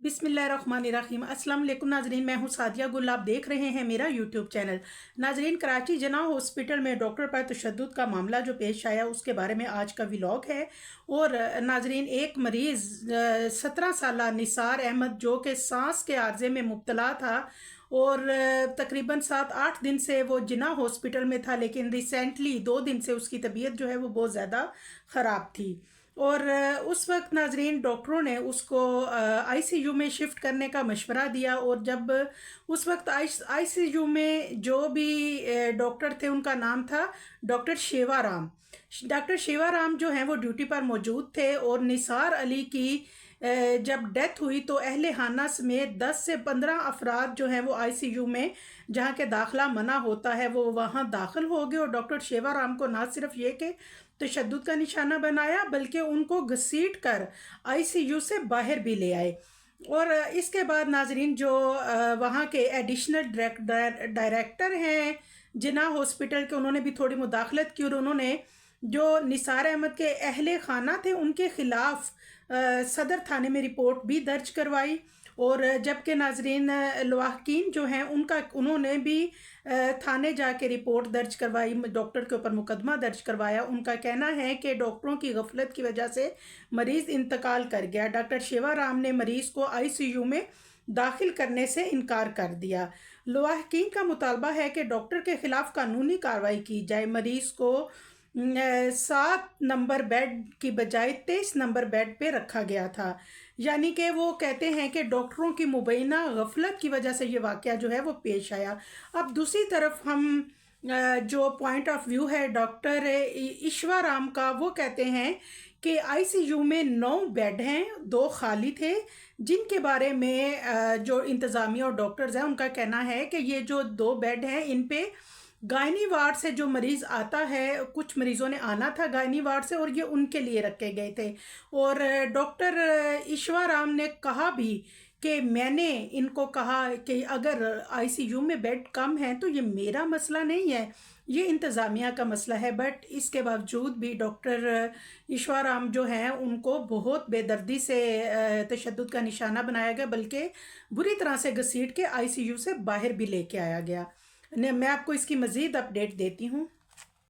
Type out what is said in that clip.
बिस्मिल्लाहिर्रहमानिर्रहीम। अस्सलाम वालेकुम नाजरीन, मैं हूं सादिया गुल। आप देख रहे हैं मेरा यूट्यूब चैनल। नाजरीन, कराची जना हॉस्पिटल में डॉक्टर पर तशद्दुद का मामला जो पेश आया उसके बारे में आज का व्लॉग है। और नाजरीन, एक मरीज़ 17 साला निसार अहमद जो कि सांस के आर्जे में मुब्तला था और तकरीबन 7-8 दिन से वो जिना हॉस्पिटल में था, लेकिन रिसेंटली 2 दिन से उसकी तबीयत जो है वो बहुत ज़्यादा ख़राब थी। और उस वक्त नाजरीन डॉक्टरों ने उसको आईसीयू में शिफ्ट करने का मशवरा दिया। और जब उस वक्त आईसीयू में जो भी डॉक्टर थे उनका नाम था डॉक्टर शेवाराम। डॉक्टर शेवाराम जो हैं वो ड्यूटी पर मौजूद थे। और निसार अली की जब डेथ हुई तो अहले खाना समेत 10 से 15 अफराद जो हैं वो आईसीयू में, जहाँ के दाखिला मना होता है, वो वहाँ दाखिल हो गए। और डॉक्टर शेवाराम को ना सिर्फ ये कि तशद्दुद का निशाना बनाया बल्कि उनको घसीट कर आईसीयू से बाहर भी ले आए। और इसके बाद नाजरीन जो वहाँ के एडिशनल डायरेक्टर हैं जिना हॉस्पिटल के, उन्होंने भी थोड़ी मुदाखलत की और उन्होंने जो निसार अहमद के अहले खाना थे उनके ख़िलाफ़ सदर थाने में रिपोर्ट भी दर्ज करवाई। और जबकि नाजरीन लवाहकीन जो हैं उन्होंने भी थाने जाके रिपोर्ट दर्ज करवाई, डॉक्टर के ऊपर मुकदमा दर्ज करवाया। उनका कहना है कि डॉक्टरों की गफलत की वजह से मरीज़ इंतकाल कर गया। डॉक्टर शेवाराम ने मरीज़ को आईसीयू में दाखिल करने से इनकार कर दिया। लवाहकीन का मुतालबा है कि डॉक्टर के ख़िलाफ़ कानूनी कार्रवाई की जाए। मरीज़ को 7 नंबर बेड की बजाय 23 नंबर बेड पे रखा गया था। यानी कि वो कहते हैं कि डॉक्टरों की मुबैना गफलत की वजह से ये वाक़या जो है वो पेश आया। अब दूसरी तरफ हम जो पॉइंट ऑफ व्यू है डॉक्टर ईश्वराम का, वो कहते हैं कि आईसीयू में 9 बेड हैं, 2 खाली थे, जिनके बारे में जो इंतज़ामिया और डॉक्टर्स हैं उनका कहना है कि ये जो 2 बेड हैं इन पे गायनी वार्ड से जो मरीज़ आता है, कुछ मरीज़ों ने आना था गायनी वार्ड से और ये उनके लिए रखे गए थे। और डॉक्टर ईश्वराम ने कहा भी कि मैंने इनको कहा कि अगर आईसीयू में बेड कम है तो ये मेरा मसला नहीं है, ये इंतज़ामिया का मसला है। बट इसके बावजूद भी डॉक्टर ईश्वराम जो हैं उनको बहुत बेदर्दी से तशद्दुद का निशाना बनाया गया, बल्कि बुरी तरह से घसीट के आईसीयू से बाहर भी लेके आया गया। मैं आपको इसकी मज़ीद अपडेट देती हूँ।